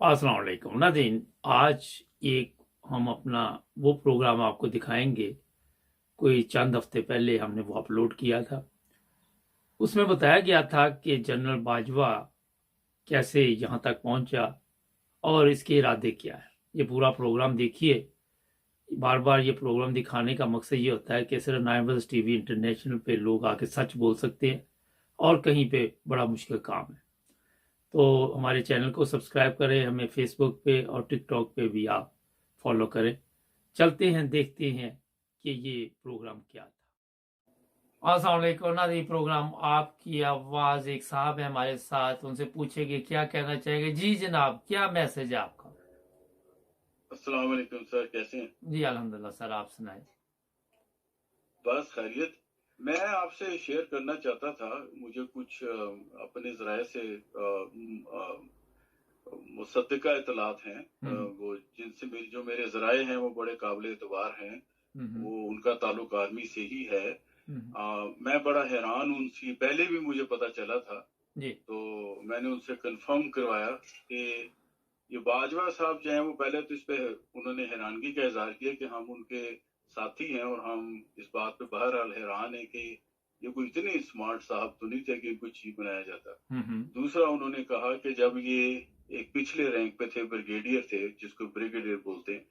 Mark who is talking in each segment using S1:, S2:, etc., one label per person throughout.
S1: अस्सलाम वालेकुम नाज़रीन। आज एक हम अपना वो प्रोग्राम आपको दिखाएंगे। कोई चंद हफ्ते पहले हमने वो अपलोड किया था। उसमें बताया गया था कि जनरल बाजवा कैसे यहाँ तक पहुंचा और इसके इरादे क्या है। ये पूरा प्रोग्राम देखिए। बार बार ये प्रोग्राम दिखाने का मकसद ये होता है कि सिर्फ नाइबल्स टीवी इंटरनेशनल पे लोग आके सच बोल सकते हैं और कहीं पे बड़ा मुश्किल काम है। तो हमारे चैनल को सब्सक्राइब करें, हमें फेसबुक पे और टिकटॉक पे भी आप फॉलो करें। चलते हैं, देखते हैं कि ये प्रोग्राम क्या था। अस्सलाम वालेकुम नाज़रीन। प्रोग्राम आपकी आवाज़, एक साहब है हमारे साथ, उनसे पूछेंगे क्या कहना चाहेंगे। जी जनाब, क्या मैसेज है आपका।
S2: अस्सलाम वालेकुम सर, कैसे हैं?
S1: जी अल्हम्दुलिल्लाह सर, आप सुनाए।
S2: बस खैरियत। मैं आपसे शेयर करना चाहता था। मुझे कुछ अपने ज़राए से मुसद्दिका इत्तलात हैं, वो जिनसे जो मेरे ज़राए हैं वो बड़े काबिल एतबार हैं। वो उनका ताल्लुक आर्मी से ही है। मैं बड़ा हैरान हूँ। उनसे पहले भी मुझे पता चला था,
S1: जी
S2: तो मैंने उनसे कंफर्म करवाया कि ये बाजवा साहब जो हैं वो पहले तो इस पे उन्होंने हैरानगी का इजहार किया कि हम उनके साथी हैं और हम इस बात पे बहरहाल हैरान है कि ये कोई इतने स्मार्ट साहब तो नहीं थे कि इनको चीफ बनाया जाता। दूसरा उन्होंने कहा कि जब ये एक पिछले रैंक पे थे, ब्रिगेडियर थे, जिसको ब्रिगेडियर बोलते हैं,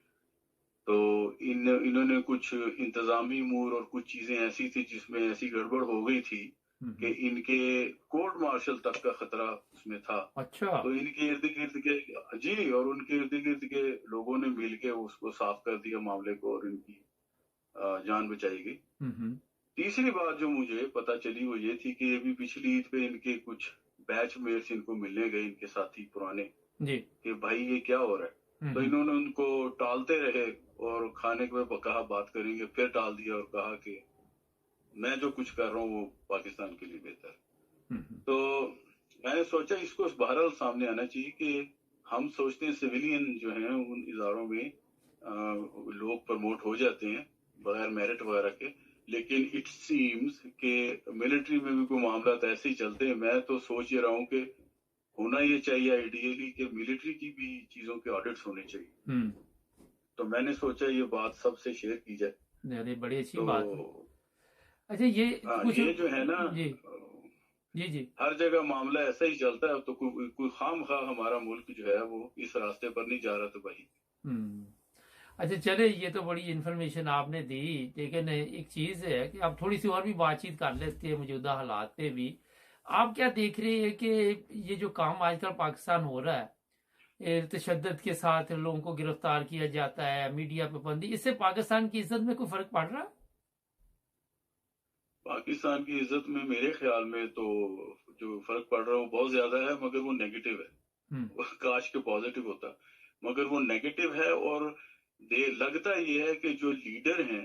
S2: तो इन्होंने कुछ इंतजामी अमूर और कुछ चीजें ऐसी थी जिसमें ऐसी गड़बड़ हो गई थी कि इनके कोर्ट मार्शल तक का खतरा उसमें था।
S1: अच्छा।
S2: तो इनके इर्द गिर्द के जी, और उनके इर्द गिर्द के लोगों ने मिल के उसको साफ कर दिया मामले को और इनकी जान बचाई गई। तीसरी बात जो मुझे पता चली वो ये थी कि ये भी पिछली ईद पे इनके कुछ बैचमेट्स इनको मिलने गए, इनके साथी पुराने,
S1: जी
S2: कि भाई ये क्या हो रहा है। तो इन्होंने उनको टालते रहे और खाने के बाद कहा बात करेंगे, फिर टाल दिया और कहा कि मैं जो कुछ कर रहा हूँ वो पाकिस्तान के लिए बेहतर है। तो मैंने सोचा इसको बहरहाल सामने आना चाहिए कि हम सोचते हैं सिविलियन जो हैं उन इदारों में लोग प्रमोट हो जाते हैं बगैर मेरिट वगैरह के, लेकिन इट सीम्स कि मिलिट्री में भी कोई मामला तो ऐसे ही चलते हैं। मैं तो सोच ही रहा हूँ कि होना ये चाहिए आइडियली कि मिलिट्री की भी चीजों के ऑडिट्स होने चाहिए। तो मैंने सोचा ये बात सबसे शेयर की जाए।
S1: अरे बड़ी अच्छी
S2: तो
S1: बात है। अच्छा ये कुछ।
S2: ये जो है ना,
S1: जी जी जी।
S2: हर जगह मामला ऐसा ही चलता है। तो कोई खाम खा हमारा मुल्क जो है वो इस रास्ते पर नहीं जा रहा। तो भाई
S1: हम्म। अच्छा चले, ये तो बड़ी इन्फॉर्मेशन आपने दी, लेकिन एक चीज है कि आप थोड़ी सी और भी बातचीत कर लेते हैं मौजूदा हालात पे भी। आप क्या देख रहे हैं कि ये जो काम आजकल पाकिस्तान हो रहा है, ये तशद्दुद के साथ लोगों को गिरफ्तार किया जाता है, मीडिया पे पाबंदी, इससे पाकिस्तान की इज्जत में कोई फर्क पड़ रहा है।
S2: पाकिस्तान की इज्जत में मेरे ख्याल में तो जो फर्क पड़ रहा है वो बहुत ज्यादा है, मगर वो नेगेटिव है। काश के पॉजिटिव होता, मगर वो नेगेटिव है। और दे लगता ये है कि जो लीडर हैं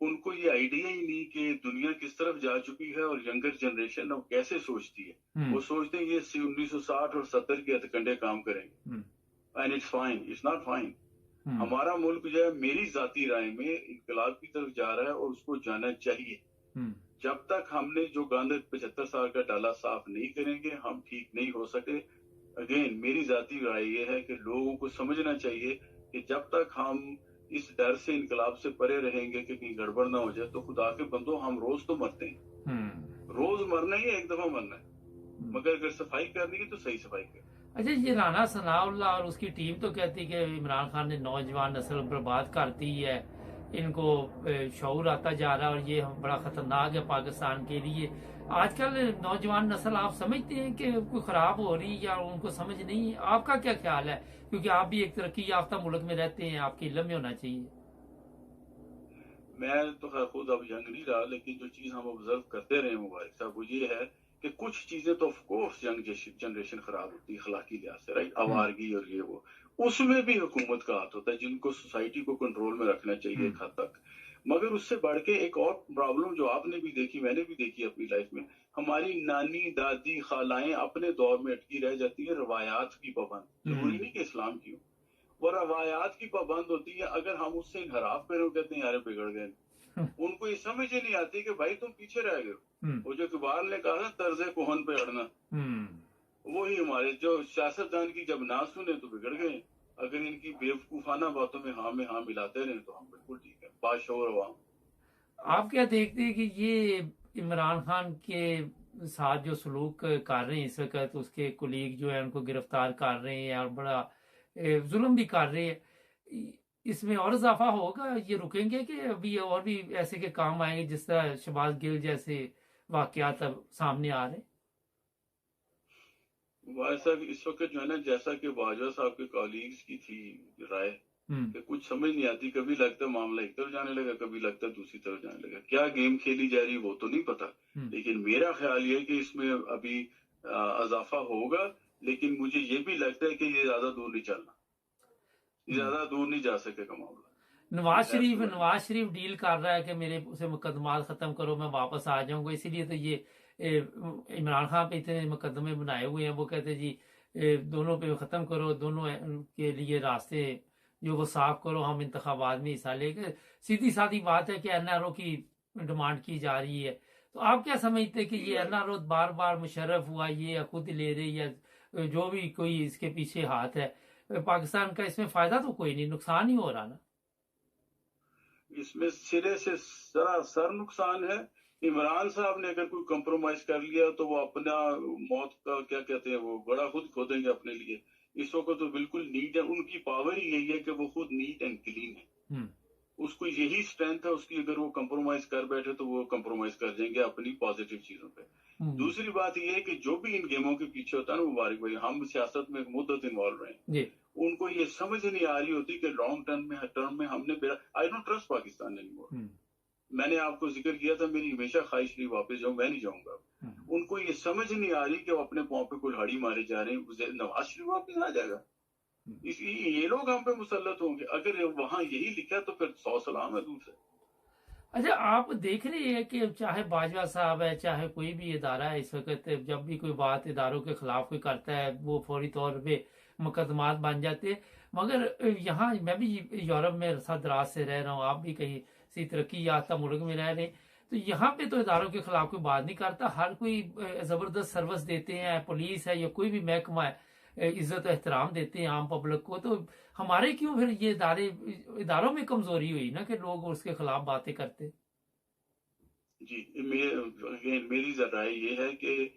S2: उनको ये आइडिया ही नहीं कि दुनिया किस तरफ जा चुकी है और यंगर जनरेशन अब कैसे सोचती है। वो सोचते हैं ये 1960 और 70 के हथकंडे काम करेंगे, and it's fine, it's not fine. हमारा मुल्क जो है मेरी जाती राय में इनकलाब की तरफ जा रहा है और उसको जाना चाहिए। जब तक हमने जो गंद 75 साल का डाला साफ नहीं करेंगे हम ठीक नहीं हो सके। अगेन मेरी जाती राय ये है कि लोगों को समझना चाहिए कि जब तक हम इस डर से इनकलाब से परे रहेंगे कि कहीं गड़बड़ ना हो जाए, तो खुदा के बंदो हम रोज तो मरते हैं। रोज मरना ही है, एक दफा मरना है, मगर अगर सफाई करनी है तो सही सफाई कर।
S1: अच्छा, ये राना सनाउल्लाह और उसकी टीम तो कहती है कि इमरान खान ने नौजवान नस्ल बर्बाद कर दी है, इनको शऊर आता जा रहा है और ये बड़ा खतरनाक है पाकिस्तान के लिए। आजकल नौजवान नस्ल आप समझते हैं कि कोई खराब हो रही है या उनको समझ नहीं है? आपका क्या ख्याल है, क्योंकि आप भी एक तरक्की याफ्ता मुल्क में रहते हैं, आपके इल्म में होना चाहिए।
S2: मैं तो खैर खुद अब यंग नहीं रहा, लेकिन जो चीज हम ऑब्जर्व करते रहे मुबारक साहब वो ये है कि कुछ चीजें तो ऑफ कोर्स यंग जनरेशन खराब होती है अखलाकी लिहाज से, राइट, आवारगी और ये वो, उसमें भी हुकूमत का हाथ होता है, जिनको सोसाइटी को कंट्रोल में रखना चाहिए एक हद तक। मगर उससे बढ़ के एक और प्रॉब्लम जो आपने भी देखी मैंने भी देखी अपनी लाइफ में, हमारी नानी दादी खालाएं अपने दौर में अटकी रह जाती है रवायात की पाबंद। जरूरी नहीं कि इस्लाम की हो, वो रवायात की पाबंद होती है। अगर हम उससे इनहराफ करें कहते हैं यार बिगड़ गए। उनको ये समझ ही नहीं आती कि भाई तुम पीछे रह गए हो। वो जो इकबाल ने कहा ना, तर्ज कोहन पे अड़ना, वही हमारे जो सियासतदान की जब ना सुने तो बिगड़ गए। अगर इनकी बेवकूफाना बातों में हाँ मिलाते रहे तो हम बिल्कुल ठीक है, बाशऊर अवाम।
S1: आप क्या देखते हैं कि ये इमरान खान के साथ जो सलूक कर रहे हैं इस वक्त, उसके कुलीग जो है उनको गिरफ्तार कर रहे हैं और बड़ा जुल्म भी कर रहे हैं, इसमें और इजाफा होगा? ये रुकेंगे कि अभी और भी ऐसे के काम आएंगे जिस तरह शहबाज गिल जैसे वाकयात अब सामने आ रहे हैं?
S2: भाई साहब इस वक्त जो है ना, जैसा कि बाजवा साहब के कॉलीग्स की थी राय कि कुछ समझ नहीं आती, कभी लगता मामला एक तरफ जाने लगा, कभी लगता दूसरी तरफ जाने लगा। क्या गेम खेली जा रही वो तो नहीं पता, लेकिन मेरा ख्याल ये कि इसमें अभी इजाफा होगा। लेकिन मुझे ये भी लगता है कि ये ज्यादा दूर नहीं चलना, ज्यादा दूर नहीं जा सकेगा मामला।
S1: नवाज शरीफ डील कर रहा है कि मेरे उसे मुकदमा खत्म करो, मैं वापस आ जाऊंगा। इसीलिए तो ये इमरान खान पे इतने मुकदमे बनाए हुए हैं। वो कहते जी दोनों पे खत्म करो, दोनों के लिए रास्ते जो वो साफ करो, हम इंतखाबात में हिस्सा लेंगे। सीधी सादी बात है कि एनआरओ की डिमांड की जा रही है। तो आप क्या समझते हैं कि ये एनआरओ बार बार मुशर्रफ हुआ ये खुद ले रहे, या जो भी कोई इसके पीछे हाथ है, पाकिस्तान का इसमें फायदा तो कोई नहीं, नुकसान ही हो रहा ना?
S2: इसमें सिरे से सरासर नुकसान है। इमरान साहब ने अगर कोई कंप्रोमाइज कर लिया तो वो अपना मौत का क्या कहते हैं वो गड़ा खुद खोदेंगे अपने लिए। इस वक्त तो बिल्कुल नीट है, उनकी पावर ही यही है कि वो खुद नीट एंड क्लीन है। उसको यही स्ट्रेंथ है उसकी, अगर वो कंप्रोमाइज कर बैठे तो वो कंप्रोमाइज कर जाएंगे अपनी पॉजिटिव चीजों पे। दूसरी बात यह है कि जो भी इन गेमों के पीछे होता है ना मुबारक भाई, हम सियासत में मुद्दत इन्वॉल्व रहे हैं, उनको ये समझ नहीं आ रही होती कि लॉन्ग टर्म में हमने I don't trust Pakistan anymore. मैंने आपको जिक्र किया था मेरी हमेशा ख्वाहिश नहीं वापस जाऊं, मैं नहीं जाऊंगा। उनको ये समझ नहीं आ रही कि वो अपने पांव पे कुल्हाड़ी मारे जा रहे हैं। नवाज शरीफ वापस आ जाएगा, इसलिए ये लोग हम पे मुसल्लत होंगे। अगर वहां यही लिखा तो फिर 100 सलाम है दूर से।
S1: अच्छा, आप देख रहे हैं कि चाहे बाजवा साहब है, चाहे कोई भी इदारा है, इस वक्त जब भी कोई बात इदारों के खिलाफ कोई करता है वो फौरी तौर पे मुकदमात बन जाते हैं। मगर यहाँ मैं भी यूरोप में अरसा दराज से रह रहा हूँ, आप भी कहीं सी तरक्की याफ्ता मुल्क में रह रहे हैं, तो यहाँ पे तो इदारों के खिलाफ कोई बात नहीं करता। हर कोई जबरदस्त सर्विस देते हैं, पुलिस है या कोई भी महकमा है, इज्जत एहतराम देते हैं आम पब्लिक को। तो हमारे क्यों फिर ये इदारों में कमजोरी हुई ना कि लोग उसके खिलाफ बातें करते?
S2: जी, मेरी राय ये है कि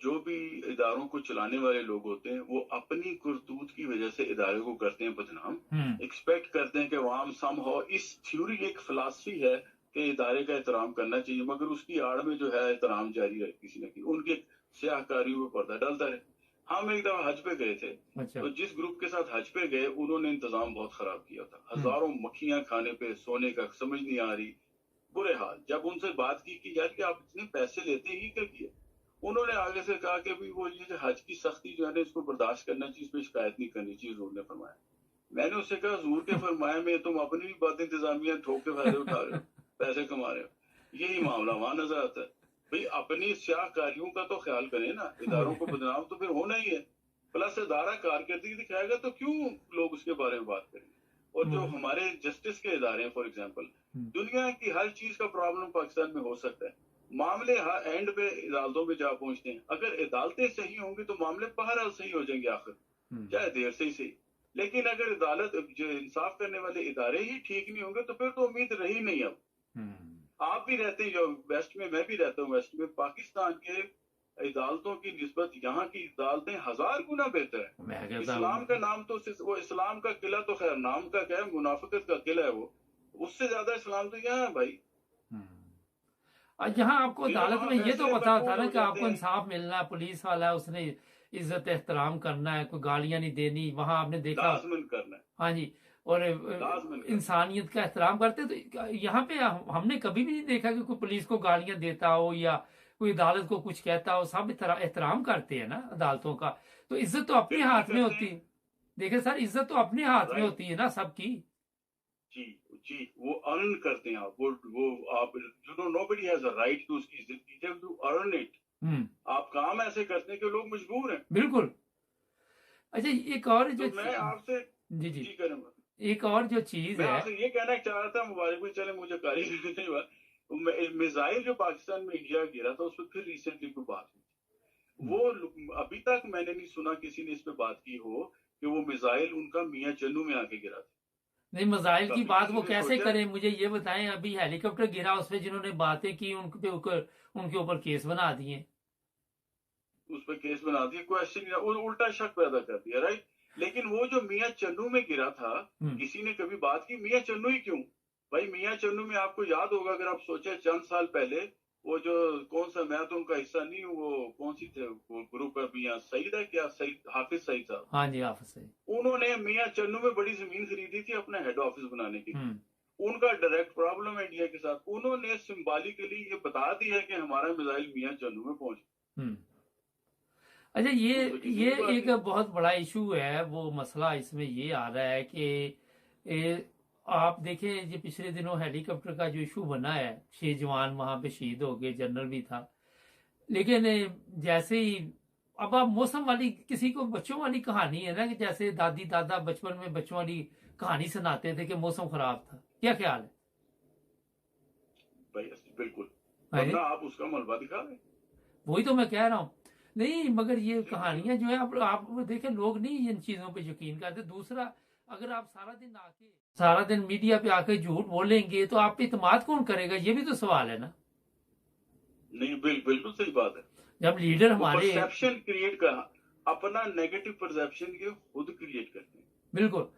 S2: जो भी इदारों को चलाने वाले लोग होते हैं वो अपनी करतूत की वजह से इदारे को करते हैं बदनाम। एक्सपेक्ट करते हैं कि वहां समहाउ इस थ्योरी एक फिलॉसफी है कि इदारे का एहतराम करना चाहिए, मगर उसकी आड़ में जो है एहतराम जारी है किसी न किसी उनके स्याहकारियों पर पर्दा डालता है। हम एक दफा हज पे गए थे। तो जिस ग्रुप के साथ हज पे गए उन्होंने इंतजाम बहुत खराब किया था, हजारों मक्खियां खाने पे, सोने का समझ नहीं आ रही, बुरे हाल। जब उनसे बात की कि यार कि आप इतने पैसे लेते ही क्या किए, उन्होंने आगे से कहा कि भी वो ये जो हज की सख्ती जो है ना इसको बर्दाश्त करना चाहिए, इस पर शिकायत नहीं करनी चाहिए, हजूर ने फरमाया। मैंने उससे कहा हजूर के फरमाया में तुम अपनी भी बात इंतजामिया ठोक के फायदे उठा रहे हो, पैसे कमा रहे हो। यही मामला वहां नजर आता है। भाई अपनी स्याहकारियों का तो ख्याल करें ना, इदारों को बदनाम तो फिर होना ही है। प्लस इदारा कारकर्दगी दिखाएगा तो क्यों लोग उसके बारे में बात करेंगे। और जो हमारे जस्टिस के इदारे हैं फॉर एग्जाम्पल, दुनिया की हर चीज का प्रॉब्लम पाकिस्तान में हो सकता है, मामले एंड पे अदालतों में जा पहुंचते हैं। अगर अदालतें सही होंगी तो मामले बहरहाल सही हो जाएंगे आखिर, चाहे देर से ही सही। लेकिन अगर अदालत जो इंसाफ करने वाले इदारे ही ठीक नहीं होंगे तो फिर तो उम्मीद रही नहीं। अब आप भी रहते हैं वेस्ट में, मैं भी रहता हूँ वेस्ट में, पाकिस्तान के अदालतों की निस्बत यहाँ की अदालतें 1000 गुना बेहतर है। इस्लाम का नाम तो वो इस्लाम का किला तो खैर नाम का क्या है, मुनाफिकत का किला है वो, उससे ज्यादा इस्लाम तो यहाँ है भाई।
S1: यहाँ आपको अदालत में ये तो पता था ना कि आपको इंसाफ मिलना है, पुलिस वाला है उसने इज्जत एहतराम करना है, कोई गालियां नहीं देनी। वहां आपने देखा
S2: करना है।
S1: हाँ जी, और इंसानियत का एहतराम करते। तो यहाँ पे हमने कभी भी नहीं देखा कि कोई पुलिस को गालियां देता हो या कोई अदालत को कुछ कहता हो। सब एहतराम करते हैं ना अदालतों का। तो इज्जत तो अपने हाथ में होती है। देखिए सर, इज्जत तो अपने हाथ में होती है ना सबकी।
S2: जी जी, वो अर्न करते हैं आप, वो आप nobody has a right to उसकी इज्जत कीजिए, यू अर्न इट। आप काम ऐसे करते हैं कि लोग मजबूर हैं।
S1: बिल्कुल। अच्छा, एक और जो
S2: मैं आपसे
S1: जी
S2: करूंगा,
S1: एक और जो चीज है,
S2: ये कहना चाह रहा था, मुबारक भाई चले मुझे कारी नहीं हुआ। मिसाइल जो पाकिस्तान में इंडिया गिरा था उस पर फिर रिसेंटली कोई बात हुई, वो अभी तक मैंने नहीं सुना किसी ने इस पे बात की हो कि वो मिसाइल उनका मियां चन्नू में आके गिरा था।
S1: नहीं, मिसाइल की
S2: कभी
S1: बात
S2: किसी
S1: वो
S2: ने
S1: कैसे
S2: सोचा
S1: करें, मुझे ये बताएं। अभी हेलीकॉप्टर गिरा, उस पे जिन्होंने बातें की उनके ऊपर केस बना दिए।
S2: उस पर केस बना दिया, क्वेश्चन उल्टा शक पैदा कर दिया, राइट। लेकिन वो जो मियां चन्नू में गिरा था, किसी ने कभी बात की मियां चन्नू ही क्यों? भाई मियां चन्नू में आपको याद होगा, अगर आप सोचे चंद साल पहले, वो जो कौन सा, मैं तो उनका हिस्सा नहीं हूँ, वो कौन सी थे वो ग्रुप है, मियां सईद है क्या, सईद हाफिज सईद साहब।
S1: हाँ जी, हाफिज सईद।
S2: उन्होंने मियां चन्नू में बड़ी जमीन खरीदी थी अपना हेड ऑफिस बनाने के लिए। उनका डायरेक्ट प्रॉब्लम है इंडिया के साथ। उन्होंने सिंबॉलिकली ये बता दिया कि हमारा मिसाइल मियां चन्नू में पहुंच।
S1: अच्छा, ये
S2: बात
S1: एक
S2: नहीं।
S1: बहुत बड़ा इशू है। वो मसला इसमें ये आ रहा है कि आप देखें, ये पिछले दिनों हेलीकॉप्टर का जो इशू बना है, 6 जवान वहां पे शहीद हो गए, जनरल भी था। लेकिन जैसे ही अब आप मौसम वाली, किसी को बच्चों वाली कहानी है ना, कि जैसे दादी दादा बचपन में बच्चों वाली कहानी सुनाते थे कि मौसम खराब था। क्या ख्याल है
S2: भाई बिल्कुल,
S1: भाई?
S2: वरना आप उसका मलबा दिखा दें।
S1: वही तो मैं कह रहा हूँ। नहीं, मगर ये
S2: ठीक है।
S1: कहानियां जो है, आप देखें, लोग नहीं इन चीजों पे यकीन करते। दूसरा, अगर आप सारा दिन मीडिया पे आके झूठ बोलेंगे तो आप पे इत्मीनान कौन करेगा? ये भी तो सवाल है ना।
S2: नहीं, बिल्कुल सही बात है।
S1: जब लीडर
S2: वो
S1: हमारे,
S2: परसेप्शन क्रिएट कर, अपना नेगेटिव परसेप्शन के खुद क्रिएट करते हैं।
S1: बिल्कुल।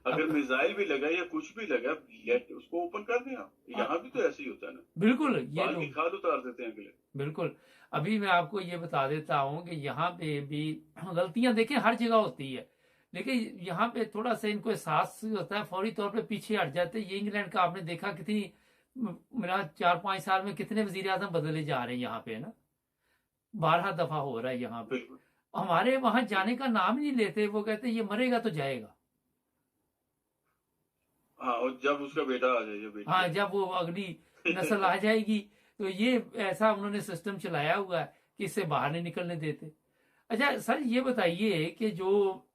S2: अगर
S1: अब
S2: मिसाइल भी लगा या कुछ भी लगा, लेट उसको ओपन कर दें आप। यहाँ भी तो ऐसे ही होता है ना,
S1: बिल्कुल, ये
S2: बाल की
S1: लोग,
S2: खाद उतार देते हैं अगले।
S1: बिल्कुल। अभी मैं आपको ये बता देता हूँ कि यहाँ पे भी गलतियां देखें हर जगह होती है, लेकिन यहाँ पे थोड़ा सा इनको एहसास होता है, फौरी तौर पे पीछे हट जाते हैं। ये इंग्लैंड का आपने देखा, कितनी मेरा 4-5 साल में कितने वजीर आजम बदले जा रहे हैं यहाँ पे, ना 12 दफा हो रहा है यहाँ पे।
S2: बिल्कुल।
S1: हमारे वहां जाने का नाम ही नहीं लेते। वो कहते हैं ये मरेगा तो जाएगा।
S2: हाँ, और जब उसका बेटा आ जाए या बेटी
S1: हाँ,
S2: आ
S1: जब वो अगली नस्ल आ जाएगी, तो ये ऐसा उन्होंने सिस्टम चलाया हुआ है कि इससे बाहर नहीं निकलने देते। अच्छा सर, ये बताइए कि जो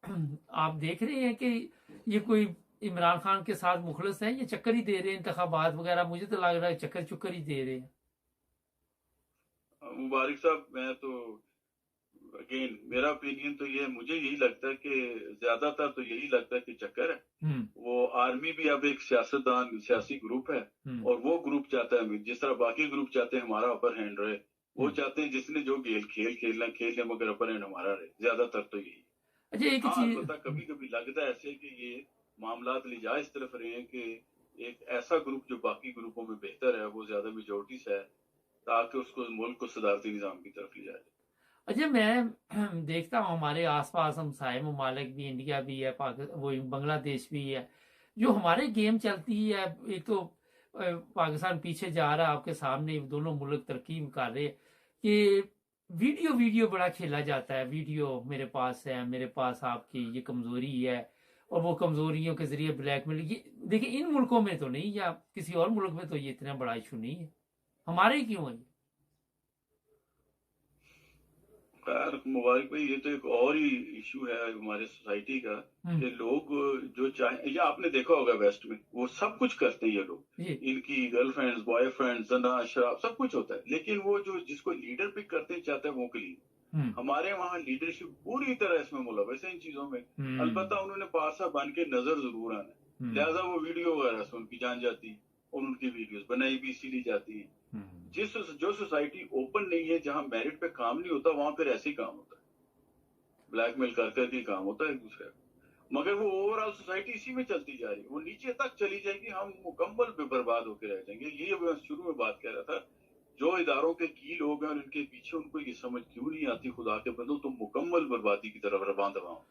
S1: आप देख रहे हैं कि ये कोई इमरान खान के साथ मुखलिस है, ये चक्कर ही दे रहे हैं इंतखाबात वगैरह? मुझे तो लग रहा है चक्कर चुक्कर ही दे रहे हैं।
S2: जाए। मुबारक साहब, मैं तो अगेन मेरा ओपिनियन तो ये है, मुझे यही लगता है कि ज्यादातर तो यही लगता है कि चक्कर है। वो आर्मी भी अब एक सियासतदान, सियासी ग्रुप है, और वो ग्रुप चाहता है, जिस तरह बाकी ग्रुप चाहते हैं हमारा अपर हैंड रहे, वो चाहते हैं जिसने जो खेल खेलना खेल ले, मगर अपर हैंड हमारा रहे। ज्यादातर तो यही।
S1: अच्छा, एक
S2: हाँ,
S1: चीज,
S2: अलबत्ता कभी कभी लगता है ऐसे कि ये मामला लिजाज इस तरफ रहे हैं कि एक ऐसा ग्रुप जो बाकी ग्रुपों में बेहतर है, वो ज्यादा मेजोरिटी से है, ताकि उसको मुल्क को सदारती निजाम की तरफ ले जाए।
S1: अच्छा मैं देखता हूँ हमारे आसपास हमसाए ममालिक भी, इंडिया भी है, वो बांग्लादेश भी है, जो हमारे गेम चलती है। एक तो पाकिस्तान पीछे जा रहा है, आपके सामने दोनों मुल्क तरक्की कर रहे हैं कि वीडियो वीडियो बड़ा खेला जाता है। वीडियो मेरे पास है, मेरे पास आपकी ये कमजोरी है, और वो कमजोरियों के जरिए ब्लैकमेल। ये देखिए, इन मुल्कों में तो नहीं, या किसी और मुल्क में तो ये इतना बड़ा इशू नहीं है, हमारे ही क्यों है?
S2: खैर मुबारक भाई, ये तो एक और ही इशू है हमारे सोसाइटी का, कि लोग जो चाहे, या आपने देखा होगा वेस्ट में वो सब कुछ करते हैं ये लोग, इनकी गर्लफ्रेंड्स, बॉयफ्रेंड्स, जना, शराब, सब कुछ होता है, लेकिन वो जो जिसको लीडर पिक करते चाहते हैं वो क्लीन। हमारे वहाँ लीडरशिप पूरी तरह इसमें मुलव्वस है इन चीजों में। अलबत्ता उन्होंने पासा बन के नजर जरूर आना है, लिहाजा वो वीडियो वगैरह से उनकी जान जाती है, और उनकी वीडियोस बनाई भी इसीलिए जाती है। जो सोसाइटी ओपन नहीं है, जहां मेरिट पे काम नहीं होता, वहां फिर ऐसे ही काम होता है, ब्लैकमेल कर करके काम होता है एक दूसरे का। मगर वो ओवरऑल सोसाइटी इसी में चलती जा रही है, वो नीचे तक चली जाएगी, हम मुकम्मल बर्बाद होकर रह जाएंगे। ये मैं शुरू में बात कह रहा था, जो इदारों के की लोग हैं और इनके पीछे, उनको ये समझ क्यों नहीं आती, खुदा के बंदो तुम मुकम्मल बर्बादी की तरफ रवान दवाओ।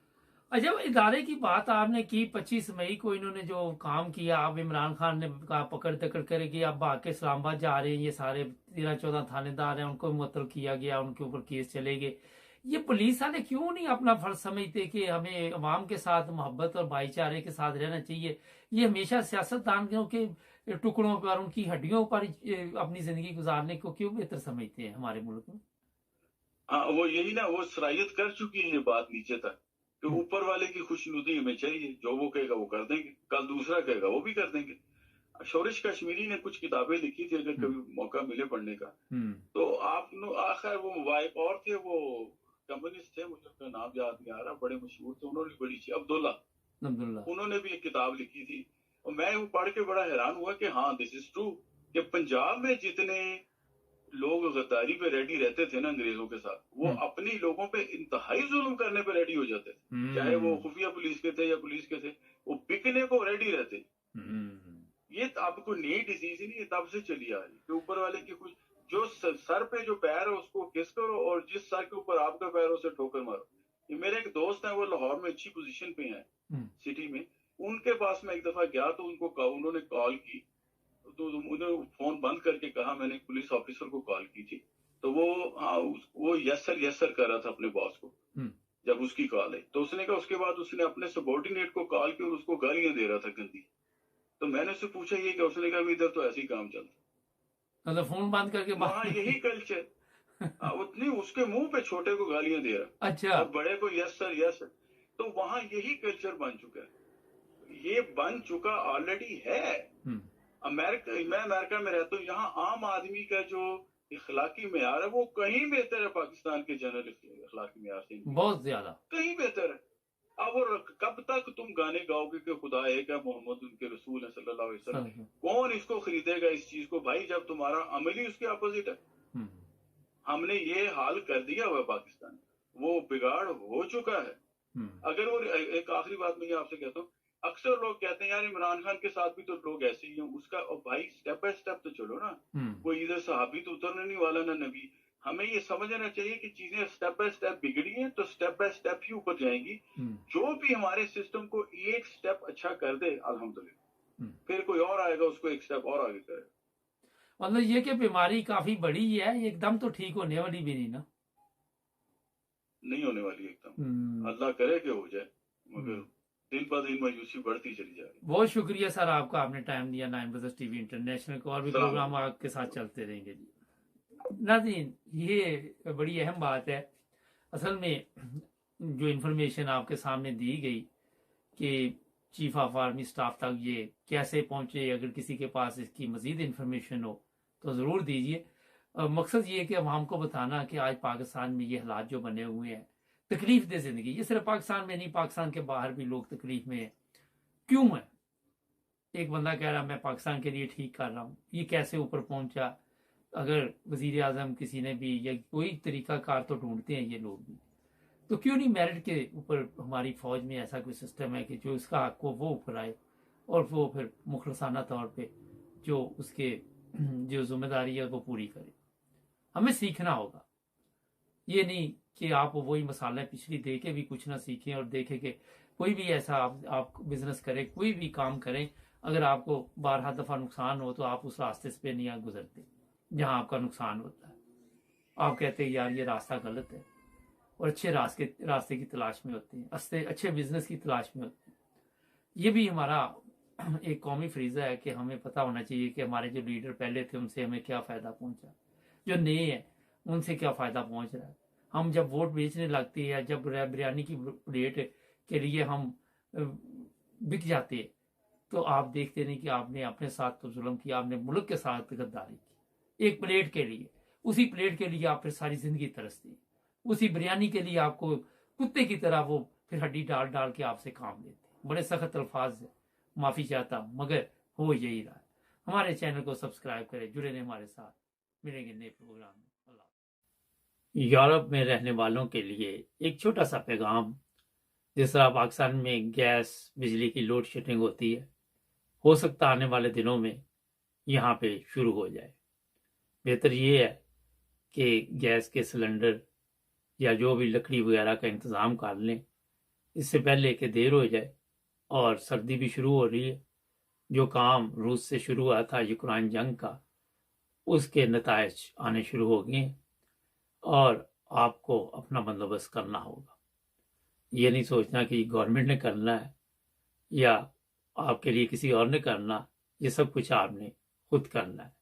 S1: जब इदारे की बात आपने की, 25 मई को इन्होंने जो काम किया, अब इमरान खान ने कहा पकड़ दकड़ करेगी, अब भाग के इस्लामाबाद जा रहे हैं, ये सारे 13-14 थानेदार हैं, उनको मुअत्तल किया गया, उनके ऊपर केस चलेंगे। ये पुलिस वाले क्यों नहीं अपना फर्ज समझते कि हमें अवाम के साथ मोहब्बत और भाईचारे के साथ रहना चाहिए? ये हमेशा सियासतदानों के टुकड़ों पर, उनकी हड्डियों पर अपनी जिंदगी गुजारने को क्यों बेहतर समझते हैं हमारे मुल्क में?
S2: हाँ, वो यही ना, वो सरायत कर चुकी है ये बात नीचे तक, कि ऊपर वाले की खुशनुदी हमें चाहिए, जो वो कहेगा वो कर देंगे, कल दूसरा कहेगा वो भी कर देंगे। शोरिश कश्मीरी ने कुछ किताबें लिखी थी, अगर कभी मौका मिले पढ़ने का तो आप आखिर वो वाइफ और थे, वो कम्युनिस्ट थे, मुझे उनका नाम याद नहीं आ रहा, बड़े मशहूर थे, उन्होंने बड़ी सी अब्दुल्ला, उन्होंने भी एक किताब लिखी थी और मैं वो पढ़ के बड़ा हैरान हुआ कि हाँ दिस इज ट्रू कि पंजाब में जितने लोग गद्दारी पे रेडी रहते थे ना अंग्रेजों के साथ, वो अपने लोगों पे इंतहाई जुल्म करने पे रेडी हो जाते थे, चाहे वो खुफिया पुलिस के थे या पुलिस के थे, वो बिकने को रेडी रहते। ये अब कोई नई डिजीज ही नहीं, ये तब से चली आ रही कि ऊपर वाले की कुछ जो सर पे जो पैर है उसको किस करो और जिस सर के ऊपर आपका पैर है उसे ठोकर मारो। ये मेरे एक दोस्त है, वो लाहौर में अच्छी पोजीशन पे है सिटी में, उनके पास मैं एक दफा गया तो उन्होंने कॉल की तो उन्होंने फोन बंद करके कहा मैंने पुलिस ऑफिसर को कॉल की थी, तो वो यस सर कर रहा था अपने बॉस को। जब उसकी कॉल आई तो उसने कहा, उसके बाद उसने अपने सबॉर्डिनेट को कॉल की और उसको गालियां दे रहा था गंदी। तो मैंने उससे पूछा ये क्या, उसने कहा इधर तो ऐसे ही काम चलता,
S3: मतलब फोन बंद करके
S2: वहाँ यही कल्चर उतनी उसके मुंह पे छोटे को गालियां दे रहा,
S3: अच्छा,
S2: और बड़े को यस सर। तो वहाँ यही कल्चर बन चुका है, ये बन चुका ऑलरेडी है। मैं अमेरिका में रहता हूँ, यहाँ आम आदमी का जो इखलाकी मेयार है वो कहीं बेहतर है पाकिस्तान के जनरल इखलाकी मेयार से,
S3: बहुत ज्यादा
S2: कहीं बेहतर है। अब और कब तक तुम गाने गाओगे कि खुदा एक है, मोहम्मद उनके रसूल है सल्लल्लाहु अलैहि वसल्लम, कौन इसको खरीदेगा इस चीज को भाई, जब तुम्हारा अमल ही उसके अपोजिट है। हमने ये हाल कर दिया हुआ पाकिस्तान, वो बिगाड़ हो चुका है। अगर वो एक आखिरी बात मैं आपसे कहता हूँ, अक्सर लोग कहते हैं यार इमरान खान के साथ भी तो लोग ऐसे ही हैं, उसका और भाई स्टेप बाय स्टेप तो चलो ना, कोई इधर सहाबी तो उतरने नहीं वाला ना नबी। हमें ये समझना चाहिए कि चीजें स्टेप बाय स्टेप बिगड़ी हैं तो स्टेप बाय स्टेप ही ऊपर जाएंगी। जो भी हमारे सिस्टम को एक स्टेप अच्छा कर दे अल्हम्दुलिल्लाह, फिर कोई और आएगा उसको एक स्टेप और आगे करेगा।
S3: मतलब ये कि बीमारी काफी बड़ी है, एकदम तो ठीक होने वाली भी नहीं ना,
S2: नहीं होने वाली एकदम, अल्लाह करे कि हो जाए, मगर दिन पर दिन मायूसी बढ़ती चली जाएगी।
S3: बहुत शुक्रिया सर आपका, आपने टाइम दिया 9 ब्रदर्स टीवी इंटरनेशनल को, और भी प्रोग्राम आपके साथ चलते रहेंगे जी। नाज़रीन, ये बड़ी अहम बात है असल में, जो इन्फॉर्मेशन आपके सामने दी गई कि चीफ ऑफ आर्मी स्टाफ तक ये कैसे पहुंचे, अगर किसी के पास इसकी मजीद इन्फॉर्मेशन हो तो ज़रूर दीजिए। मकसद ये है कि अवाम को बताना कि आज पाकिस्तान में ये हालात जो बने हुए हैं, तकलीफ दे जिंदगी, ये सिर्फ पाकिस्तान में नहीं, पाकिस्तान के बाहर भी लोग तकलीफ में हैं। क्यों है? एक बंदा कह रहा मैं पाकिस्तान के लिए ठीक कर रहा हूँ, ये कैसे ऊपर पहुंचा? अगर वजीर आजम किसी ने भी, या कोई तरीका कार तो ढूंढते हैं ये लोग भी, तो क्यों नहीं मेरिट के ऊपर हमारी फौज में ऐसा कोई सिस्टम है कि जो उसका हक हो वो ऊपर आए और वो फिर मुखलसाना तौर पे जो उसके जो जिम्मेदारी है वो पूरी करे। हमें सीखना होगा, ये नहीं कि आप वही मसाले पिछली दे के भी कुछ ना सीखें और देखें कि कोई भी ऐसा आप बिजनेस करें, कोई भी काम करें, अगर आपको 12 दफा नुकसान हो तो आप उस रास्ते पे नहीं गुजरते जहां आपका नुकसान होता है। आप कहते हैं यार ये रास्ता गलत है, और अच्छे रास्ते की तलाश में होते हैं, अच्छे बिजनेस की तलाश में होते हैं। ये भी हमारा एक कौमी फरीजा है कि हमें पता होना चाहिए कि हमारे जो लीडर पहले थे उनसे हमें क्या फायदा पहुंचा, जो नए हैं उनसे क्या फायदा पहुंच रहा है। हम जब वोट बेचने लगते हैं, जब बिरयानी की प्लेट के लिए हम बिक जाते हैं, तो आप देखते नहीं कि आपने अपने साथ तो जुल्म किया, आपने मुल्क के साथ गद्दारी की एक प्लेट के लिए। उसी प्लेट के लिए आप फिर सारी जिंदगी तरसते, उसी बिरयानी के लिए आपको कुत्ते की तरह वो फिर हड्डी डाल डाल के आपसे काम लेते। बड़े सख्त अल्फाज है, माफी चाहता हूं, मगर हो यही रहा है। हमारे चैनल को सब्सक्राइब करें, जुड़े रहें हमारे साथ, मिलेंगे नए प्रोग्राम में।
S1: यूरोप में रहने वालों के लिए एक छोटा सा पैगाम, जिस तरह पाकिस्तान में गैस बिजली की लोड शेडिंग होती है, हो सकता आने वाले दिनों में यहाँ पे शुरू हो जाए। बेहतर ये है कि गैस के सिलेंडर या जो भी लकड़ी वगैरह का इंतज़ाम कर लें, इससे पहले कि देर हो जाए। और सर्दी भी शुरू हो रही है, जो काम रूस से शुरू हुआ था यूक्रेन जंग का, उसके नतायज आने शुरू हो गए हैं और आपको अपना बंदोबस्त करना होगा। ये नहीं सोचना कि गवर्नमेंट ने करना है या आपके लिए किसी और ने करना, ये सब कुछ आपने खुद करना है।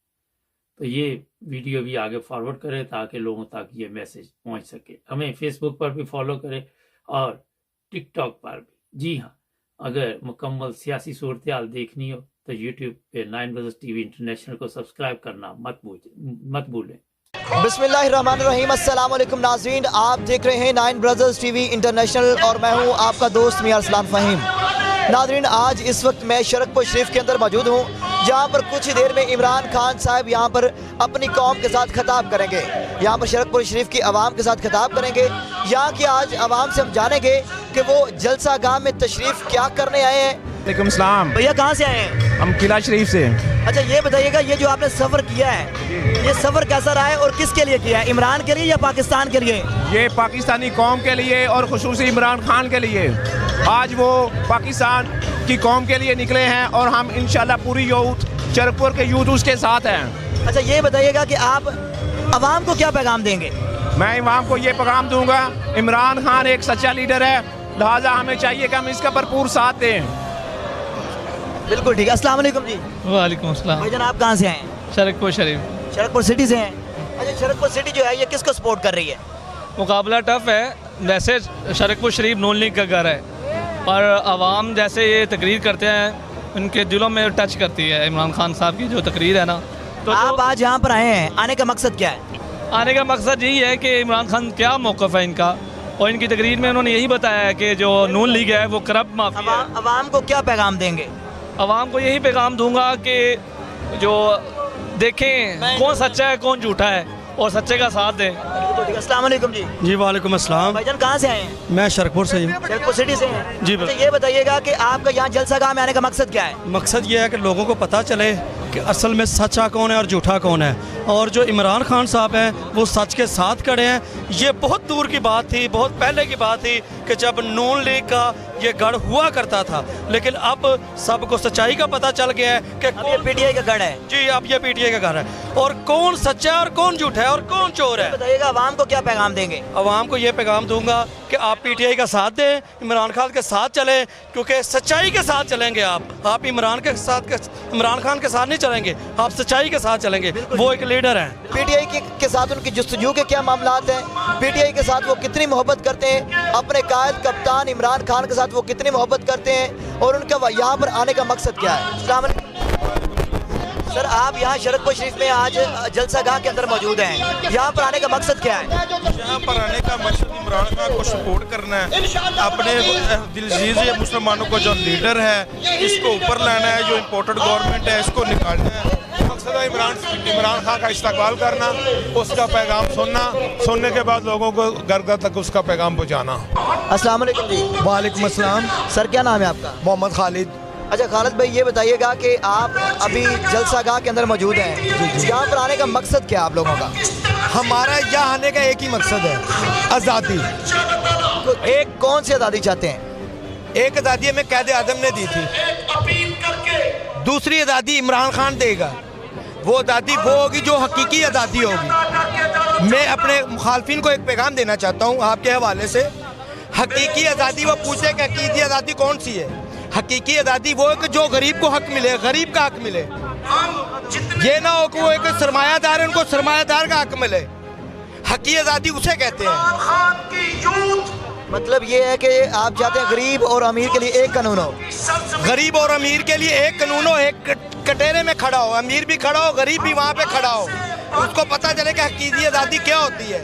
S1: तो ये वीडियो भी आगे फॉरवर्ड करें ताकि लोगों तक ये मैसेज पहुंच सके। हमें फेसबुक पर भी फॉलो करें और टिकटॉक पर भी। जी हाँ, अगर मुकम्मल सियासी सूरत हाल देखनी हो तो यूट्यूब पे 9 ब्रदर्स टीवी इंटरनेशनल को सब्सक्राइब करना मत भूलें।
S4: बिस्मिल्लाहिर्रहमानिर्रहीम, अस्सलाम वालेकुम नाज़रीन, आप देख रहे हैं 9 ब्रदर्स टीवी इंटरनेशनल और मैं हूं आपका दोस्त मियां अरसलान फ़हीम। नाज़रीन, आज इस वक्त मैं शरकपुर शरीफ के अंदर मौजूद हूं, जहां पर कुछ ही देर में इमरान खान साहब यहां पर अपनी कौम के साथ खिताब करेंगे। यहां पर शरकपुर शरीफ की आवाम के साथ खिताब करेंगे। यहां की आज आवाम से हम जानेंगे कि वो जलसा गाह में तशरीफ़ क्या करने आए हैं।
S5: वालेकुम सलाम।
S4: भैया कहाँ से आए हैं?
S5: हम किला शरीफ से।
S4: अच्छा, ये बताइएगा, ये जो आपने सफ़र किया है, ये सफ़र कैसा रहा है और किसके लिए किया है? इमरान के लिए या पाकिस्तान के लिए?
S5: ये पाकिस्तानी कौम के लिए और खुसूसी इमरान खान के लिए। आज वो पाकिस्तान की कौम के लिए निकले हैं और हम इंशाल्लाह पूरी यूथ, शरकपुर के यूथ उसके साथ हैं।
S4: अच्छा, ये बताइएगा कि आप आवाम को क्या पैगाम देंगे?
S5: मैं इमाम को ये पैगाम दूंगा, इमरान खान एक सच्चा लीडर है, लिहाजा हमें चाहिए कि हम इसका भरपूर साथ दें।
S4: बिल्कुल ठीक है। अस्सलाम वालेकुम जी।
S6: वालेकुम अस्सलाम।
S4: भाईजान, आप कहाँ से हैं?
S6: शरकपुर शरीफ।
S4: शरकपुर सिटी से हैं। अच्छा, शरकपुर सिटी जो है ये किसको सपोर्ट कर रही है?
S6: मुकाबला टफ है। वैसे शरकपुर शरीफ नून लीग का घर है, पर आवाम जैसे ये तकरीर करते हैं उनके दिलों में टच करती है इमरान खान साहब की जो तकरीर है ना। तो
S4: आप आज यहाँ पर आए हैं, आने का मकसद क्या है?
S6: आने का मकसद यही है कि इमरान खान क्या मौक़िफ़ है इनका, और इनकी तकरीर में उन्होंने यही बताया है कि जो नून लीग है वो करप्ट माफिया है।
S4: आवाम को क्या पैगाम देंगे?
S6: आवाम को यही पैगाम दूंगा कि जो देखें कौन सच्चा है कौन झूठा है और सच्चे का साथ दें।
S4: अस्सलाम वालेकुम जी।
S7: जी वालेकुम अस्सलाम।
S4: भाईजान कहाँ से आए हैं?
S7: मैं शरकपुर से हूँ।
S4: शरकपुर सिटी से हैं।
S7: जी
S4: अच्छा, ये बताइएगा कि आपका यहाँ जलसा गाह में आने का मकसद क्या है?
S7: मकसद ये है कि लोगों को पता चले कि असल में सच्चा कौन है और झूठा कौन है, और जो इमरान खान साहब हैं वो सच के साथ खड़े हैं। ये बहुत दूर की बात थी, बहुत पहले की बात थी कि जब नून लीग का ये गढ़ हुआ करता था, लेकिन अब सबको सच्चाई का पता चल गया है कि
S4: ये पीटीआई का गढ़ है।
S7: जी, अब ये पीटीआई का गढ़ है, और कौन सच्चा है और कौन झूठा है और कौन चोर है।
S4: बताइएगा आवाम को क्या पैगाम देंगे?
S7: आवाम को ये पैगाम दूंगा कि आप पीटीआई का साथ दें, इमरान खान के साथ चलें, क्योंकि सच्चाई के साथ चलेंगे आप इमरान खान के साथ नहीं चलेंगे, आप सच्चाई के साथ चलेंगे। वो एक लीडर हैं।
S4: पीटीआई के साथ उनकी जुस्तजू के क्या मामलात हैं? पीटीआई के साथ वो कितनी मोहब्बत करते हैं? अपने कायद कप्तान इमरान खान के साथ वो कितनी मोहब्बत करते हैं और उनका यहाँ पर आने का मकसद क्या है? अस्सलाम वालेकुम सर, आप यहाँ शरकपुर शरीफ में आज जलसा गाह के अंदर मौजूद हैं, यहाँ पर आने का मकसद क्या है?
S8: यहाँ पर आने का मकसद इमरान खान को सपोर्ट करना है, अपने दिलजीज मुसलमानों को जो लीडर है इसको ऊपर लाना है, जो इम्पोर्टेड गवर्नमेंट है इसको निकालना है। मकसद है इमरान खान का इस्तकबाल करना, उसका पैगाम सुनने के बाद लोगों को घर घर तक उसका पैगाम पहुँचाना।
S4: अस्सलाम वालेकुम जी।
S9: वालेकुम अस्सलाम।
S4: सर, क्या नाम है आपका?
S9: मोहम्मद खालिद।
S4: अच्छा खालिद भाई, ये बताइएगा कि आप अभी जलसा गाह के अंदर मौजूद हैं, यहाँ पर आने का मकसद क्या है आप लोगों का?
S9: हमारा यहाँ आने का एक ही मकसद है, आज़ादी।
S4: तो एक कौन सी आज़ादी चाहते हैं?
S9: एक आज़ादी हमें कैद आदम ने दी थी, दूसरी आज़ादी इमरान खान देगा। वो आज़ादी वो होगी जो हकीकी आज़ादी होगी। मैं अपने मुखालफिन को एक पैगाम देना चाहता हूँ आपके हवाले से। हकीकी आज़ादी वो पूछे कि हकीकी आज़ादी कौन सी है? हकीकी आज़ादी वो है कि जो गरीब को हक मिले, गरीब का हक मिले। ये ना हो कि वो एक सरमायादार है उनको सरमायादार का हक मिले। हकीकी आज़ादी उसे कहते हैं।
S4: मतलब ये है कि आप चाहते हैं गरीब और अमीर के लिए एक कानून हो?
S9: गरीब और अमीर के लिए एक कानून हो, एक कटेरे में खड़ा हो, अमीर भी खड़ा हो, गरीब भी वहाँ पे खड़ा हो, उसको पता चले कि हकीकी आज़ादी क्या होती है।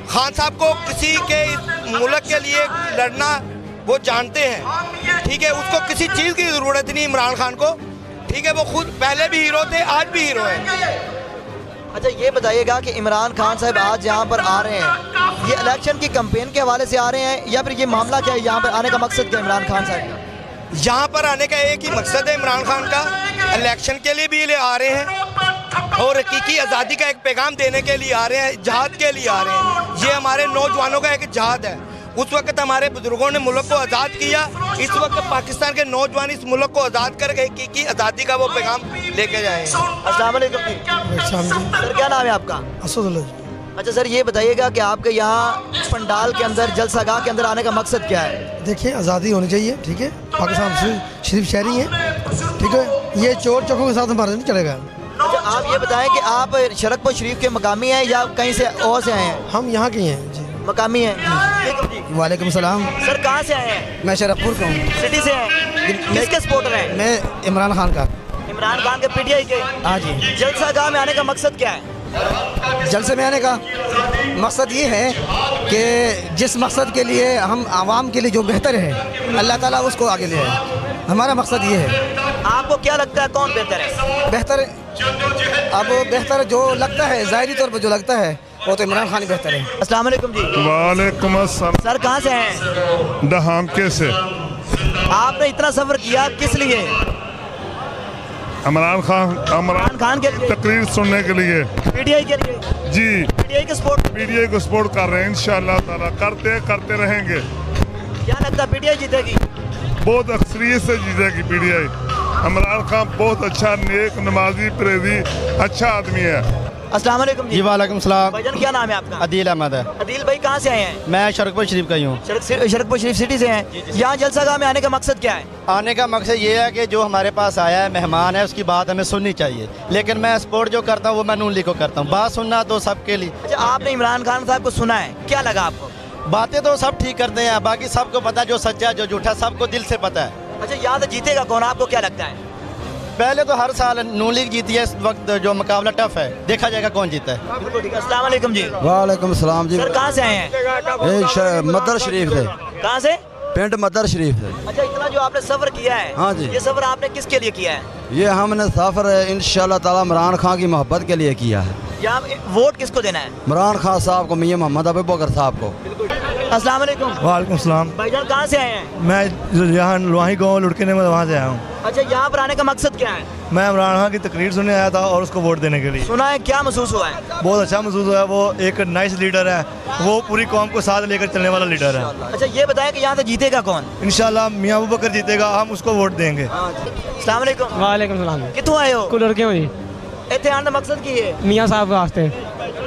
S9: खान साहब को किसी के मुल्क के लिए लड़ना वो जानते हैं, ठीक है, उसको किसी चीज़ की ज़रूरत नहीं इमरान खान को, ठीक है, वो खुद पहले भी हीरो थे, आज भी हीरो हैं।
S4: अच्छा, ये बताइएगा कि इमरान खान साहब आज यहाँ पर आ रहे हैं, ये इलेक्शन की कैंपेन के हवाले से आ रहे हैं या फिर ये मामला क्या है? यहाँ पर आने का मकसद क्या है इमरान खान साहब का?
S9: यहाँ पर आने का एक ही मकसद है इमरान खान का, इलेक्शन के लिए भी आ रहे हैं और हकीकी आज़ादी का एक पैगाम देने के लिए आ रहे हैं, जहाद के लिए आ रहे हैं। ये हमारे नौजवानों का एक जहाद है। उस वक्त हमारे बुजुर्गों ने मुल्क को आज़ाद किया, इस वक्त पाकिस्तान के नौजवान इस मुल्क को आज़ाद करके हकीकी आज़ादी का वो पैगाम लेके जाए।
S4: अस्सलाम वालेकुम जी। सर, क्या नाम है आपका?
S7: असदुल्लाह।
S4: अच्छा सर, ये बताइएगा कि आपके यहाँ पंडाल के अंदर जलसा गाह के अंदर आने का मकसद क्या है?
S10: देखिए, आज़ादी होनी चाहिए, ठीक है, पाकिस्तान शरीफ शहरी हैं, ठीक है, ये चोर चौकों के साथ हमारे नहीं चलेगा।
S4: अच्छा, आप ये बताएं कि आप शरकपुर शरीफ के मकामी हैं या कहीं से और से आए हैं?
S10: हम यहाँ के हैं जी।
S4: मकामी हैं।
S10: वालेकुम सलाम।
S4: सर, कहाँ से आए हैं?
S10: मैं शरकपुर का हूँ।
S4: सिटी से हैं। किसके सपोर्टर हैं?
S10: मैं इमरान खान का।
S4: इमरान खान के पीटीआई के।
S10: हाँ जी।
S4: जलसा गाह में आने का मकसद क्या है?
S10: जलसे में आने का मकसद ये है कि जिस मकसद के लिए हम आवाम के लिए जो बेहतर है अल्लाह ताला उसको आगे ले आए, हमारा मकसद ये है।
S4: आपको क्या लगता है कौन बेहतर है?
S10: बेहतर अब बेहतर जो लगता है, ज़ाहिरी तौर पर जो लगता है वो तो इमरान खान ही बेहतर है।
S4: अस्सलाम वालेकुम जी।
S11: वालेकुम अस्सलाम।
S4: सर कहाँ से हैं?
S11: दहामके से।
S4: आपने इतना सफर किया किस लिए?
S11: इमरान
S4: खान के लिए?
S11: तकरीर सुनने के लिए।
S4: पीटीआई के लिए?
S11: जी।
S4: पीटीआई
S11: को सपोर्ट कर रहे हैं, इंशाल्लाह ताला करते रहेंगे।
S4: क्या लगता है पीटीआई जीतेगी?
S11: बहुत अक्सरियत से जीतेगी पीटीआई। इमरान खान बहुत अच्छा, नेक, नमाजी, परहेजी, अच्छा आदमी है।
S4: अस्सलाम वालेकुम जी।
S7: वालेकुम सलाम।
S4: भाईजान क्या नाम है आपका?
S7: अदील अहमद है।
S4: अदील भाई कहाँ से आए हैं?
S7: मैं शरकपुर शरीफ का ही हूँ।
S4: शरकपुर शरीफ सिटी से हैं। यहाँ जलसा गाह में आने का मकसद क्या है?
S7: आने का मकसद ये है कि जो हमारे पास आया है मेहमान है उसकी बात हमें सुननी चाहिए, लेकिन मैं सपोर्ट जो करता हूँ वो मैं नून लीग को करता हूँ। बात सुनना तो सबके लिए।
S4: अच्छा, आपने इमरान खान साहब को सुना है, क्या लगा आपको?
S7: बातें तो सब ठीक करते हैं, बाकी सबको पता है जो सच्चा है जो झूठा सबको दिल से पता है।
S4: अच्छा, यहाँ से जीतेगा कौन, आपको क्या लगता है?
S7: पहले तो हर साल नून लीग जीती है, इस वक्त जो मुकाबला टफ है, देखा जाएगा कौन जीता है।
S4: बिल्कुल ठीक है। अस्सलाम वालेकुम जी।
S10: वालेकुम सलाम जी।
S4: सर कहाँ से आए हैं?
S10: मदर शरीफ से।
S4: कहाँ से?
S10: पिंड मदर शरीफ से।
S4: अच्छा, इतना जो आपने सफर किया है,
S10: हाँ जी।
S4: ये सफर आपने किसके लिए किया है?
S10: ये हमने सफर इंशाल्लाह ताला इमरान खान की मोहब्बत के लिए किया है।
S4: यहाँ वोट किसको देना है?
S10: इमरान खान साहब को, मियां मोहम्मद अबू बकर साहब को।
S4: अस्सलाम वालेकुम।
S12: वालेकुम सलाम।
S4: भाईजान कहाँ से आए हैं?
S12: मैं यहाँ लोहाई गाँव लुड़कने में वहाँ से आया हूँ।
S4: अच्छा, यहाँ पर आने का मकसद क्या है?
S12: मैं इमरान खान की तकरीर सुनने आया था और उसको वोट देने के लिए।
S4: सुना है, क्या महसूस हुआ है?
S12: बहुत अच्छा महसूस हुआ है। वो एक नाइस लीडर है, वो पूरी कौम को साथ लेकर चलने वाला लीडर है।
S4: अच्छा, ये बताएं कि यहाँ से जीतेगा कौन?
S12: इंशाल्लाह मियां अबू बकर जीतेगा, हम उसको वोट देंगे।
S4: अस्सलाम वालेकुम।
S13: वालेकुम सलाम।
S4: कितों आए हो?
S13: कुलर क्यों जी?
S4: इतने आने का मकसद की है?
S13: मियां साहब वास्ते।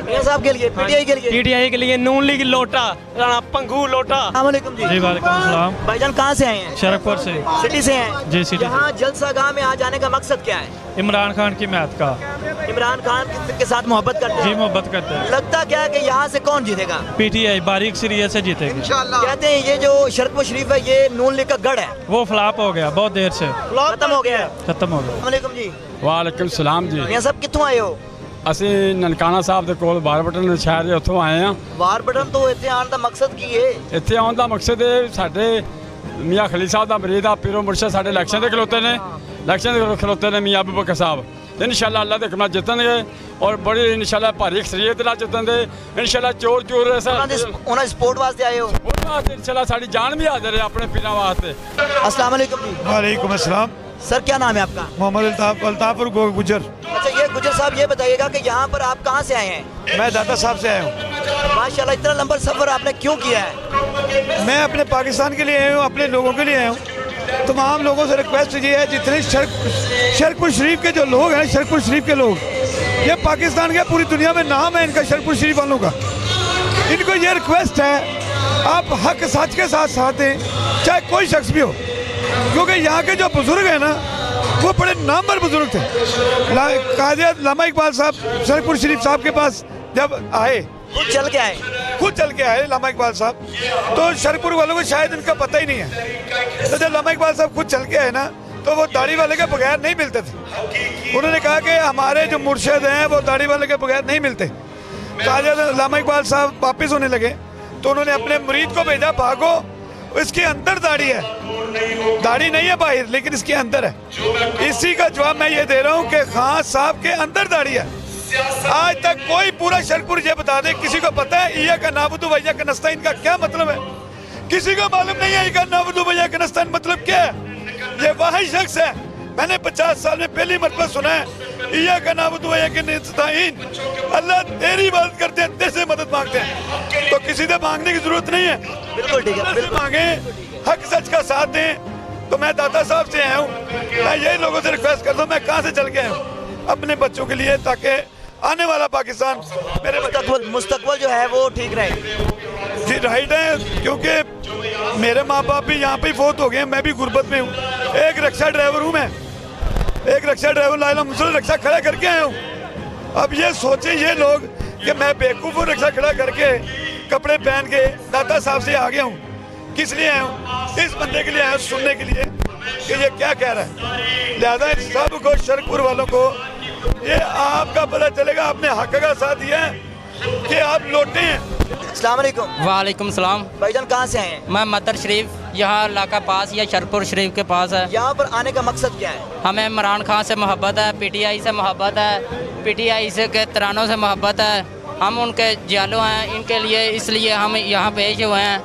S4: मियां साहब के लिए? पीटीआई के लिए?
S13: पीटीआई के लिए नून लीग लोटा, राणा पंगू लोटा।
S4: अस्सलाम वालेकुम जी।
S6: जी वालेकुम सलाम।
S4: भाईजान कहाँ से आए हैं?
S6: शरकपुर से।
S4: सिटी से हैं?
S6: जी सिटी।
S4: यहाँ जलसा गाह में आ जाने का मकसद क्या है?
S6: इमरान खान की मैथ का।
S4: इमरान खान के साथ मोहब्बत करते हैं?
S6: जी मोहब्बत करते हैं।
S4: लगता क्या है कि यहाँ से कौन जीतेगा?
S6: पीटीआई बारीक सीरियत से जीतेगी।
S4: कहते हैं ये जो शरकपुर शरीफ है ये नून लीग का गढ़ है।
S6: वो फ्लॉप हो गया बहुत देर से।
S4: खत्म हो गया?
S6: खत्म हो गया।
S4: वालेकुम जी।
S14: वालेकुम सलाम जी।
S4: मियां साहब कितों आए हो?
S14: ਅਸੀਂ ਨਨਕਾਣਾ ਸਾਹਿਬ ਦੇ ਕੋਲ ਬਾਰਬਟਨ ਸ਼ਹਿਰ ਦੇ ਉੱਥੋਂ ਆਏ ਆ।
S4: ਬਾਰਬਟਨ ਤੋਂ ਇੱਥੇ ਆਉਣ ਦਾ ਮਕਸਦ ਕੀ ਹੈ?
S14: ਇੱਥੇ ਆਉਣ ਦਾ ਮਕਸਦ ਇਹ ਸਾਡੇ ਮੀਆਂ ਖਲੀਲ ਸਾਹਿਬ ਦਾ ਮਰੀਦ ਆ ਪੀਰੋ ਮੁਰਸ਼ਦ ਸਾਡੇ ਇਲੈਕਸ਼ਨ ਦੇ ਖਲੋਤੇ ਨੇ, ਇਲੈਕਸ਼ਨ ਦੇ ਖਲੋਤੇ ਨੇ ਮੀਆਂ ਅਬੂ ਬਕਰ ਸਾਹਿਬ। इंशाल्लाह अल्लाह ਦੇ ਕਮਾ ਜਿੱਤਣਗੇ और बड़ी इंशाल्लाह भारी अक्सरियत ਨਾਲ ਜਿੱਤਣਗੇ इंशाल्लाह ਚੋਰ ਚੋਰ ਐਸਾ
S4: ਉਹਨਾਂ ਸਪੋਰਟ ਵਾਸਤੇ ਆਏ ਹੋ?
S14: ਉਹਨਾਂ इंशाल्लाह ਸਾਡੀ ਜਾਨ भी हाजिर है अपने पीरा वास्ते।
S4: अस्सलाम वालेकुम जी।
S12: वालेकुम अस्सलाम।
S4: सर क्या नाम है आपका?
S12: मोहम्मद अल्ताफ गुजर।
S4: अच्छा, ये गुजर साहब ये बताइएगा कि यहाँ पर आप कहाँ से आए हैं?
S12: मैं दाता साहब से आया हूँ।
S4: माशाल्लाह, इतना लंबा सफर आपने क्यों किया है?
S12: मैं अपने पाकिस्तान के लिए आया हूँ, अपने लोगों के लिए आया हूँ। तमाम लोगों से रिक्वेस्ट ये है, जितने शरकपुर शरीफ के जो लोग हैं, शरकपुर शरीफ के लोग, ये पाकिस्तान के पूरी दुनिया में नाम है इनका, शरकपुर शरीफ वालों का। इनको ये रिक्वेस्ट है, आप हक सच के साथ साथ दें, चाहे कोई शख्स भी हो, क्योंकि यहाँ के जो बुजुर्ग हैं ना वो बड़े नामवर बुजुर्ग थे। काजी अल्लामा इकबाल साहब शरकपुर शरीफ साहब के पास जब आए,
S4: खुद चल के आए लामा इकबाल साहब, तो शरकपुर वालों को शायद इनका पता ही नहीं है। तो जब लामा इकबाल साहब खुद चल के आए ना, तो वो दाढ़ी वाले के बगैर नहीं मिलते थे। उन्होंने कहा कि हमारे जो मुर्शिद हैं वो दाढ़ी वाले के बगैर नहीं मिलते। काजी लामा इकबाल साहब वापिस होने लगे तो उन्होंने अपने मुरीद को भेजा, भागो इसके अंदर दाढ़ी है, दाढ़ी नहीं है बाहर लेकिन इसके अंदर है। इसी का जवाब मैं ये दे रहा हूँ कि खान साहब के अंदर दाढ़ी है। आज तक कोई पूरा शरकपुर ये बता दे, किसी को पता है इया का नाबुदु वैया का नस्ताइन का क्या मतलब है? किसी को मालूम नहीं है इया का नाबुदु वैया का नस्ताइन मतलब क्या है? ये वही शख्स है, मैंने 50 साल में पहली मरतबा सुना है इया का नाबुदु वैया का नस्ताइन। अल्लाह तेरी इबादत करते हैं, तेरे से मदद मांगते हैं, तो किसी से मांगने की जरूरत नहीं है। बिल्कुल ठीक है, मांगे हक सच का साथ दें। तो मैं दाता साहब से आया हूँ, मैं यही लोगों से रिक्वेस्ट करता हूँ, मैं कहाँ से चल के आया हूँ अपने बच्चों के लिए, ताकि आने वाला पाकिस्तान मेरे मुस्तकबल जो है वो ठीक रहे।
S12: जी राइट है, क्योंकि मेरे माँ बाप भी यहाँ पे फोत हो गए, मैं भी गुर्बत में हूँ, एक रिक्शा ड्राइवर हूँ मैं, एक रिक्शा ड्राइवर लाइला मुसल रिक्शा खड़ा करके आया हूँ। अब ये सोचे ये लोग कि मैं बेवकूफ़ हूँ, रिक्शा खड़ा करके कपड़े पहन के दाता साहब से आ गया हूँ। किस लिए आया हूँ? इस बंदे के लिए आया हूँ, सुनने के लिए कि ये क्या कह रहा है। लिहाजा इन सबको शरकपुर वालों को ये आपका पता चलेगा, आपने हक का साथ दिया है कि आप लौटे हैं।
S4: अस्सलाम वालेकुम।
S15: वालेकुम सलाम।
S4: भाईजान कहाँ से आए हैं?
S15: मैं मदर शरीफ, यहाँ इलाका पास या शरकपुर शरीफ के पास है।
S4: यहाँ पर आने का मकसद क्या है?
S15: हमें इमरान खान से मोहब्बत है, पीटीआई से मोहब्बत है, पीटीआई से के तरानों से मोहब्बत है। हम उनके जालू हैं, इनके लिए इसलिए हम यहाँ पेश हुए हैं।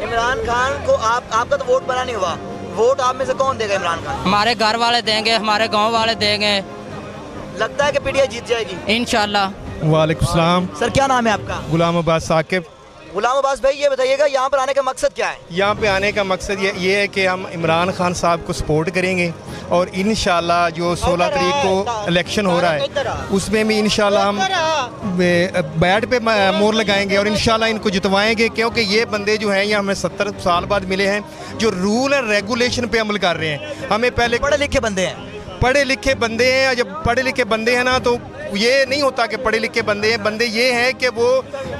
S4: इमरान खान को आपका तो वोट बना नहीं हुआ, वोट आप में से कौन देगा इमरान खान?
S15: हमारे घर वाले देंगे, हमारे गाँव वाले देंगे।
S4: लगता है कि पीटीआई जीत जाएगी
S15: इंशाल्लाह।
S16: वालेकुम सलाम।
S4: सर क्या नाम है आपका?
S16: गुलाम अब्बास साकिब।
S4: गुलाम अब्बास भाई ये बताइएगा यहाँ पर आने का मकसद क्या है?
S16: यहाँ पे आने का मकसद ये है कि हम इमरान खान साहब को सपोर्ट करेंगे और इंशाल्लाह जो 16 तारीख को इलेक्शन हो रहा है उसमें भी इंशाल्लाह हम बैट पे मोहर लगाएंगे और इंशाल्लाह इनको जितवाएंगे, क्योंकि ये बंदे जो हैं ये हमें 70 साल बाद मिले हैं, जो रूल एंड रेगुलेशन पे अमल कर रहे हैं। हमें पहले
S4: पढ़े लिखे बंदे हैं,
S16: पढ़े लिखे बंदे हैं। जब पढ़े लिखे बंदे हैं ना तो ये नहीं होता कि पढ़े लिखे बंदे हैं। बंदे ये हैं कि वो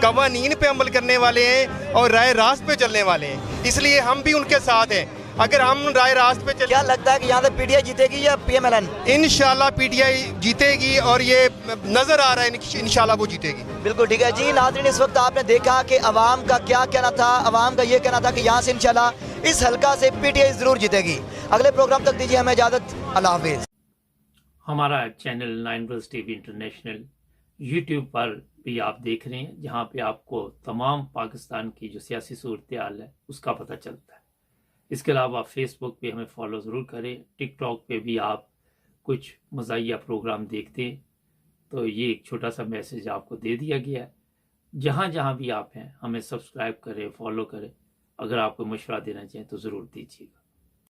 S16: कवानीन पे अमल करने वाले हैं और राय रास्त पे चलने वाले हैं, इसलिए हम भी उनके साथ हैं। अगर हम राय रास्त पे
S4: क्या लगता है कि यहाँ से पीटीआई जीतेगी या पीएमएलएन?
S16: इंशाल्लाह पीटीआई जीतेगी और ये नजर आ रहा है इंशाल्लाह वो जीतेगी।
S4: बिल्कुल ठीक है जी। नाज़रीन इस वक्त आपने देखा कि अवाम का क्या कहना था। अवाम का ये कहना था कि यहाँ से इंशाल्लाह इस हल्का से पीटीआई जरूर जीतेगी। अगले प्रोग्राम तक दीजिए हमें इजाजत। अल्लाह हाफिज।
S1: हमारा channel 9 brothers TV international YouTube पर भी आप देख रहे हैं, जहां पे आपको तमाम पाकिस्तान की जो सियासी सूरत हाल है उसका पता चलता है। इसके अलावा फेसबुक पे हमें फॉलो ज़रूर करें। टिकटॉक पे भी आप कुछ मज़ाहिया प्रोग्राम देखते हैं, तो ये एक छोटा सा मैसेज आपको दे दिया गया है। जहां जहां भी आप हैं हमें सब्सक्राइब करें, फॉलो करें। अगर आपको मशवरा देना चाहें तो ज़रूर दीजिएगा।